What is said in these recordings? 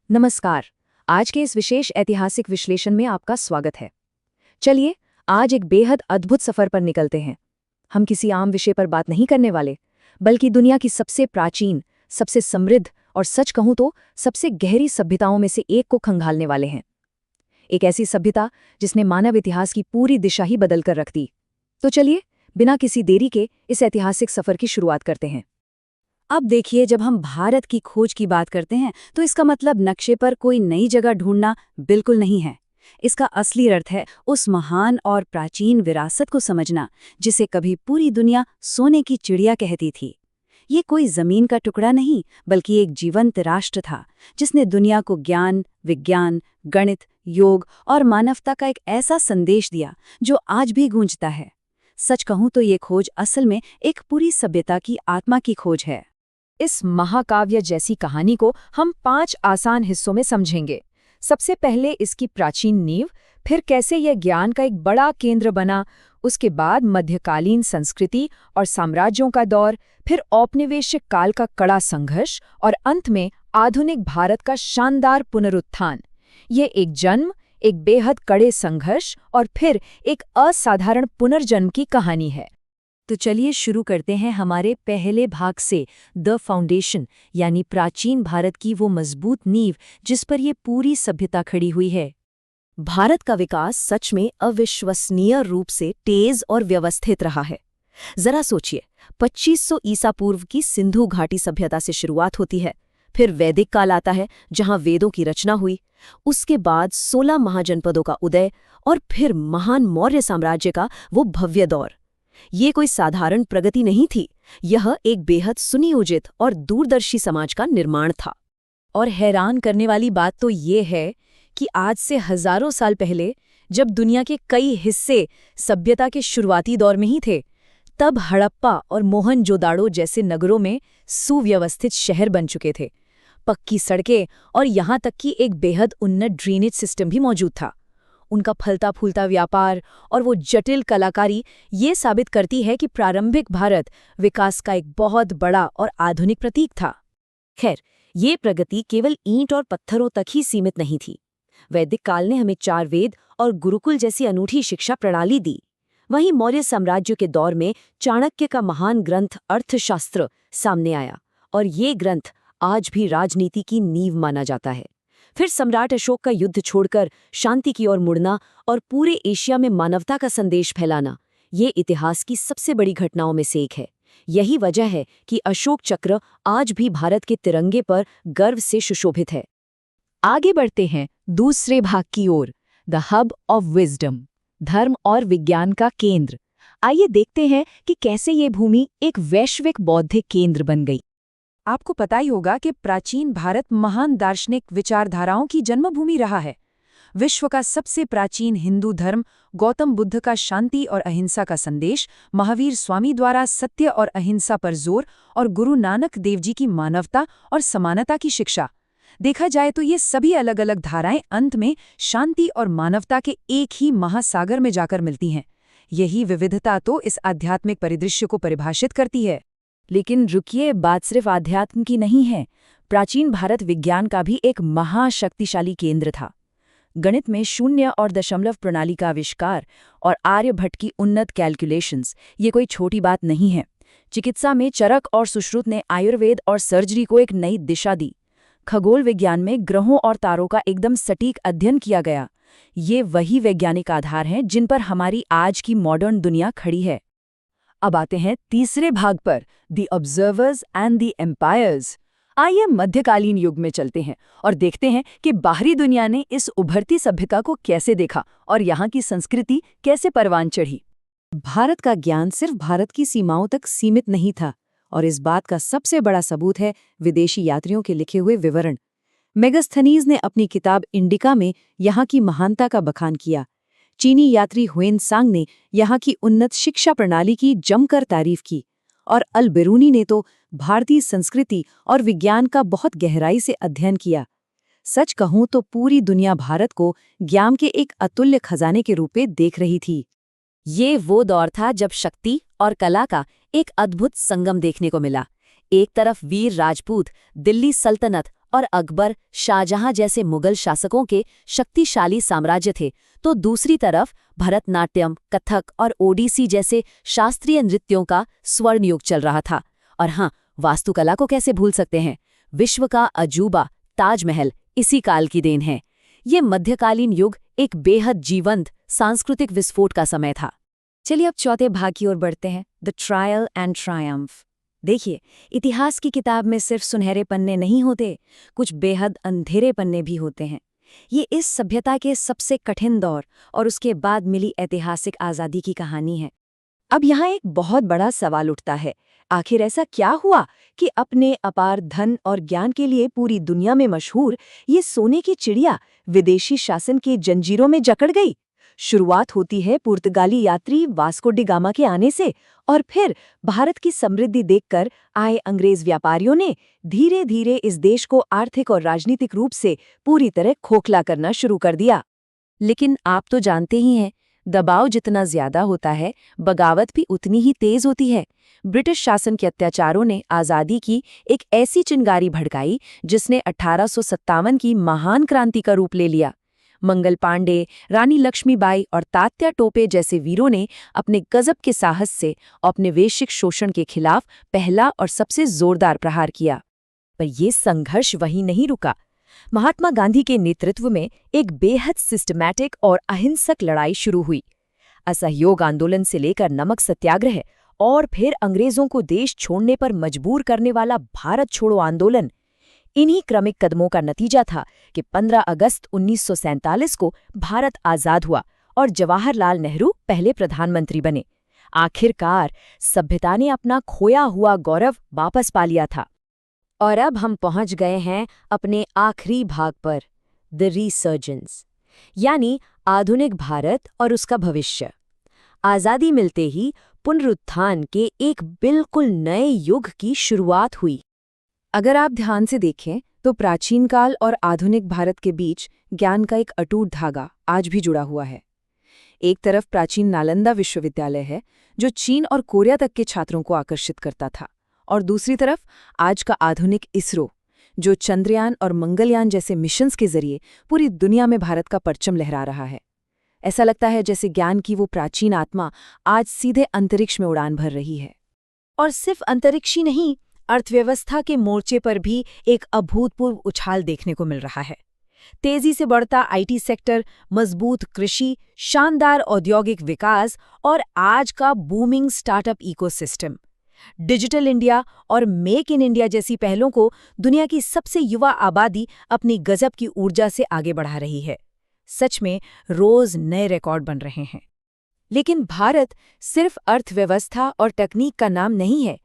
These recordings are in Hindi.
नमस्कार। आज के इस विशेष ऐतिहासिक विश्लेषण में आपका स्वागत है। चलिए, आज एक बेहद अद्भुत सफर पर निकलते हैं। हम किसी आम विषय पर बात नहीं करने वाले, बल्कि दुनिया की सबसे प्राचीन, सबसे समृद्ध और सच कहूं तो सबसे गहरी सभ्यताओं में से एक को खंगालने वाले हैं। एक ऐसी सभ्यता जिसने मानव इतिहास की पूरी दिशा ही बदल कर रख दी। तो चलिए, बिना किसी देरी के इस ऐतिहासिक सफर की शुरुआत करते हैं। अब देखिए, जब हम भारत की खोज की बात करते हैं तो इसका मतलब नक्शे पर कोई नई जगह ढूंढना बिल्कुल नहीं है। इसका असली अर्थ है उस महान और प्राचीन विरासत को समझना जिसे कभी पूरी दुनिया सोने की चिड़िया कहती थी। ये कोई जमीन का टुकड़ा नहीं, बल्कि एक जीवंत राष्ट्र था जिसने दुनिया को ज्ञान, विज्ञान, गणित, योग और मानवता का एक ऐसा संदेश दिया जो आज भी गूंजता है। सच कहूं तो ये खोज असल में एक पूरी सभ्यता की आत्मा की खोज है। इस महाकाव्य जैसी कहानी को हम 5 आसान हिस्सों में समझेंगे। सबसे पहले इसकी प्राचीन नींव, फिर कैसे यह ज्ञान का एक बड़ा केंद्र बना, उसके बाद मध्यकालीन संस्कृति और साम्राज्यों का दौर, फिर औपनिवेशिक काल का कड़ा संघर्ष और अंत में आधुनिक भारत का शानदार पुनरुत्थान। ये एक जन्म, एक बेहद कड़े संघर्ष और फिर एक असाधारण पुनर्जन्म की कहानी है। तो चलिए शुरू करते हैं हमारे पहले भाग से, द फाउंडेशन, यानी प्राचीन भारत की वो मजबूत नींव जिस पर ये पूरी सभ्यता खड़ी हुई है। भारत का विकास सच में अविश्वसनीय रूप से तेज और व्यवस्थित रहा है। जरा सोचिए, 2500 ईसा पूर्व की सिंधु घाटी सभ्यता से शुरुआत होती है, फिर वैदिक काल आता है जहां वेदों की रचना हुई, उसके बाद 16 महाजनपदों का उदय और फिर महान मौर्य साम्राज्य का वो भव्य दौर। ये कोई साधारण प्रगति नहीं थी, यह एक बेहद सुनियोजित और दूरदर्शी समाज का निर्माण था। और हैरान करने वाली बात तो ये है कि आज से हजारों साल पहले, जब दुनिया के कई हिस्से सभ्यता के शुरुआती दौर में ही थे, तब हड़प्पा और मोहनजोदाड़ो जैसे नगरों में सुव्यवस्थित शहर बन चुके थे। पक्की सड़कें और यहाँ तक कि एक बेहद उन्नत ड्रेनेज सिस्टम भी मौजूद था। उनका फलता फूलता व्यापार और वो जटिल कलाकारी ये साबित करती है कि प्रारंभिक भारत विकास का एक बहुत बड़ा और आधुनिक प्रतीक था। खैर, ये प्रगति केवल ईंट और पत्थरों तक ही सीमित नहीं थी। वैदिक काल ने हमें 4 वेद और गुरुकुल जैसी अनूठी शिक्षा प्रणाली दी। वहीं मौर्य साम्राज्य के दौर में चाणक्य का महान ग्रंथ अर्थशास्त्र सामने आया और ये ग्रंथ आज भी राजनीति की नींव माना जाता है। फिर सम्राट अशोक का युद्ध छोड़कर शांति की ओर मुड़ना और पूरे एशिया में मानवता का संदेश फैलाना, ये इतिहास की सबसे बड़ी घटनाओं में से एक है। यही वजह है कि अशोक चक्र आज भी भारत के तिरंगे पर गर्व से सुशोभित है। आगे बढ़ते हैं दूसरे भाग की ओर, द हब ऑफ विजडम, धर्म और विज्ञान का केंद्र। आइए देखते हैं कि कैसे ये भूमि एक वैश्विक बौद्धिक केंद्र बन गई। आपको पता ही होगा कि प्राचीन भारत महान दार्शनिक विचारधाराओं की जन्मभूमि रहा है। विश्व का सबसे प्राचीन हिंदू धर्म, गौतम बुद्ध का शांति और अहिंसा का संदेश, महावीर स्वामी द्वारा सत्य और अहिंसा पर जोर और गुरु नानक देव जी की मानवता और समानता की शिक्षा। देखा जाए तो ये सभी अलग अलग धाराएं अंत में शांति और मानवता के एक ही महासागर में जाकर मिलती हैं। यही विविधता तो इस आध्यात्मिक परिदृश्य को परिभाषित करती है। लेकिन रुकिए, बात सिर्फ आध्यात्म की नहीं है। प्राचीन भारत विज्ञान का भी एक महाशक्तिशाली केंद्र था। गणित में शून्य और दशमलव प्रणाली का आविष्कार और आर्यभट्ट की उन्नत कैलकुलेशंस, ये कोई छोटी बात नहीं है। चिकित्सा में चरक और सुश्रुत ने आयुर्वेद और सर्जरी को एक नई दिशा दी। खगोल विज्ञान में ग्रहों और तारों का एकदम सटीक अध्ययन किया गया। ये वही वैज्ञानिक आधार हैं जिन पर हमारी आज की मॉडर्न दुनिया खड़ी है। अब आते हैं तीसरे भाग पर, the observers and the empires. आइए मध्यकालीन युग में चलते हैं और देखते हैं कि बाहरी दुनिया ने इस उभरती सभ्यता को कैसे देखा और यहाँ की संस्कृति कैसे परवान चढ़ी। भारत का ज्ञान सिर्फ भारत की सीमाओं तक सीमित नहीं था, और इस बात का सबसे बड़ा सबूत है विदेशी यात्रियों के लिखे हुए विवरण। मेगास्थनीज ने अपनी किताब इंडिका में यहाँ की महानता का बखान किया। चीनी यात्री हुएनसांग ने यहाँ की उन्नत शिक्षा प्रणाली की जमकर तारीफ की, और अल बिरूनी ने तो भारतीय संस्कृति और विज्ञान का बहुत गहराई से अध्ययन किया। सच कहूं तो पूरी दुनिया भारत को ज्ञान के एक अतुल्य खजाने के रूप में देख रही थी। ये वो दौर था जब शक्ति और कला का एक अद्भुत संगम देखने को मिला। एक तरफ वीर राजपूत दिल्ली सल्तनत और अकबर, शाहजहां जैसे मुगल शासकों के शक्तिशाली साम्राज्य थे, तो दूसरी तरफ भरतनाट्यम, कथक और ओडिसी जैसे शास्त्रीय नृत्यों का स्वर्ण युग चल रहा था। और हाँ, वास्तुकला को कैसे भूल सकते हैं। विश्व का अजूबा ताजमहल इसी काल की देन है। ये मध्यकालीन युग एक बेहद जीवंत सांस्कृतिक विस्फोट का समय था। चलिए अब चौथे भाग की ओर बढ़ते हैं, द ट्रायल एंड ट्रायम्फ। देखिए, इतिहास की किताब में सिर्फ सुनहरे पन्ने नहीं होते, कुछ बेहद अंधेरे पन्ने भी होते हैं। ये इस सभ्यता के सबसे कठिन दौर और उसके बाद मिली ऐतिहासिक आज़ादी की कहानी है। अब यहाँ एक बहुत बड़ा सवाल उठता है, आखिर ऐसा क्या हुआ कि अपने अपार धन और ज्ञान के लिए पूरी दुनिया में मशहूर ये सोने की चिड़िया विदेशी शासन के जंजीरों में जकड़ गई। शुरुआत होती है पुर्तगाली यात्री वास्को डी गामा के आने से, और फिर भारत की समृद्धि देखकर आए अंग्रेज व्यापारियों ने धीरे धीरे इस देश को आर्थिक और राजनीतिक रूप से पूरी तरह खोखला करना शुरू कर दिया। लेकिन आप तो जानते ही हैं, दबाव जितना ज्यादा होता है, बगावत भी उतनी ही तेज होती है। ब्रिटिश शासन के अत्याचारों ने आज़ादी की एक ऐसी चिंगारी भड़काई जिसने 1857 की महान क्रांति का रूप ले लिया। मंगल पांडे, रानी लक्ष्मीबाई और तात्या टोपे जैसे वीरों ने अपने गजब के साहस से औपनिवेशिक शोषण के खिलाफ पहला और सबसे जोरदार प्रहार किया। पर यह संघर्ष वहीं नहीं रुका। महात्मा गांधी के नेतृत्व में एक बेहद सिस्टमैटिक और अहिंसक लड़ाई शुरू हुई। असहयोग आंदोलन से लेकर नमक सत्याग्रह और फिर अंग्रेजों को देश छोड़ने पर मजबूर करने वाला भारत छोड़ो आंदोलन, इन्हीं क्रमिक कदमों का नतीजा था कि 15 अगस्त 1947 को भारत आज़ाद हुआ और जवाहरलाल नेहरू पहले प्रधानमंत्री बने। आखिरकार सभ्यता ने अपना खोया हुआ गौरव वापस पा लिया था। और अब हम पहुंच गए हैं अपने आखिरी भाग पर, द रीसर्जेंस, यानी आधुनिक भारत और उसका भविष्य। आज़ादी मिलते ही पुनरुत्थान के एक बिल्कुल नए युग की शुरुआत हुई। अगर आप ध्यान से देखें तो प्राचीन काल और आधुनिक भारत के बीच ज्ञान का एक अटूट धागा आज भी जुड़ा हुआ है। एक तरफ प्राचीन नालंदा विश्वविद्यालय है जो चीन और कोरिया तक के छात्रों को आकर्षित करता था, और दूसरी तरफ आज का आधुनिक इसरो जो चंद्रयान और मंगलयान जैसे मिशंस के जरिए पूरी दुनिया में भारत का परचम लहरा रहा है। ऐसा लगता है जैसे ज्ञान की वो प्राचीन आत्मा आज सीधे अंतरिक्ष में उड़ान भर रही है। और सिर्फ अंतरिक्ष ही नहीं, अर्थव्यवस्था के मोर्चे पर भी एक अभूतपूर्व उछाल देखने को मिल रहा है। तेजी से बढ़ता आईटी सेक्टर, मजबूत कृषि, शानदार औद्योगिक विकास और आज का booming startup ecosystem. Digital India और मेक इन इंडिया जैसी पहलों को दुनिया की सबसे युवा आबादी अपनी गजब की ऊर्जा से आगे बढ़ा रही है। सच में रोज नए रिकॉर्ड बन रहे हैं। लेकिन भारत सिर्फ अर्थव्यवस्था और तकनीक का नाम नहीं है।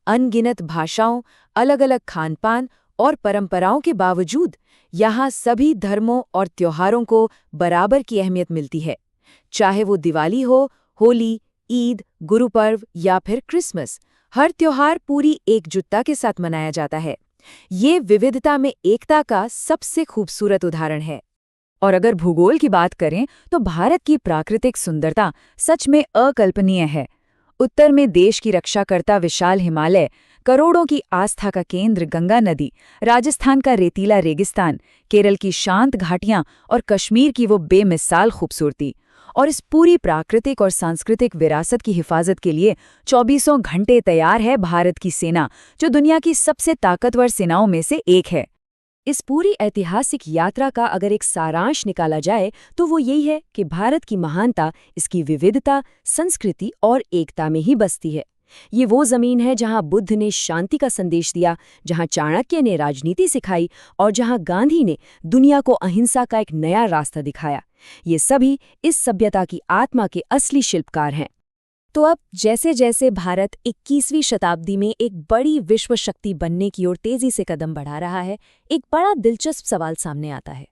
अनगिनत भाषाओं, अलग अलग खानपान और परंपराओं के बावजूद यहाँ सभी धर्मों और त्योहारों को बराबर की अहमियत मिलती है। चाहे वो दिवाली हो, होली, ईद, गुरुपर्व या फिर क्रिसमस, हर त्योहार पूरी एकजुटता के साथ मनाया जाता है। ये विविधता में एकता का सबसे खूबसूरत उदाहरण है। और अगर भूगोल की बात करें तो भारत की प्राकृतिक सुंदरता सच में अकल्पनीय है। उत्तर में देश की रक्षा करता विशाल हिमालय, करोड़ों की आस्था का केंद्र गंगा नदी, राजस्थान का रेतीला रेगिस्तान, केरल की शांत घाटियां और कश्मीर की वो बेमिसाल खूबसूरती। और इस पूरी प्राकृतिक और सांस्कृतिक विरासत की हिफाजत के लिए 24 घंटे तैयार है भारत की सेना, जो दुनिया की सबसे ताकतवर सेनाओं में से एक है। इस पूरी ऐतिहासिक यात्रा का अगर एक सारांश निकाला जाए तो वो यही है कि भारत की महानता इसकी विविधता, संस्कृति और एकता में ही बसती है। ये वो जमीन है जहां बुद्ध ने शांति का संदेश दिया, जहां चाणक्य ने राजनीति सिखाई और जहां गांधी ने दुनिया को अहिंसा का एक नया रास्ता दिखाया। ये सभी इस सभ्यता की आत्मा के असली शिल्पकार हैं। तो अब जैसे जैसे भारत 21वीं शताब्दी में एक बड़ी विश्व शक्ति बनने की ओर तेजी से कदम बढ़ा रहा है, एक बड़ा दिलचस्प सवाल सामने आता है।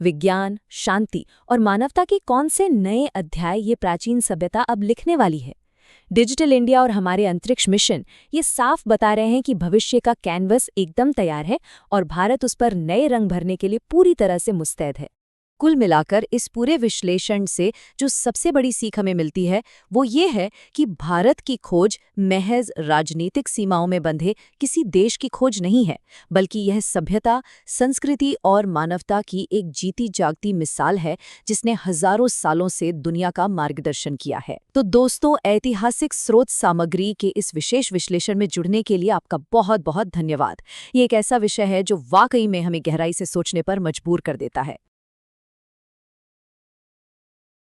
विज्ञान, शांति और मानवता के कौन से नए अध्याय ये प्राचीन सभ्यता अब लिखने वाली है? डिजिटल इंडिया और हमारे अंतरिक्ष मिशन ये साफ बता रहे हैं कि भविष्य का कैनवस एकदम तैयार है और भारत उस पर नए रंग भरने के लिए पूरी तरह से मुस्तैद है। कुल मिलाकर इस पूरे विश्लेषण से जो सबसे बड़ी सीख हमें मिलती है वो ये है कि भारत की खोज महज राजनीतिक सीमाओं में बंधे किसी देश की खोज नहीं है, बल्कि यह सभ्यता, संस्कृति और मानवता की एक जीती जागती मिसाल है जिसने हजारों सालों से दुनिया का मार्गदर्शन किया है। तो दोस्तों, ऐतिहासिक स्रोत सामग्री के इस विशेष विश्लेषण में जुड़ने के लिए आपका बहुत बहुत धन्यवाद। ये एक ऐसा विषय है जो वाकई में हमें गहराई से सोचने पर मजबूर कर देता है।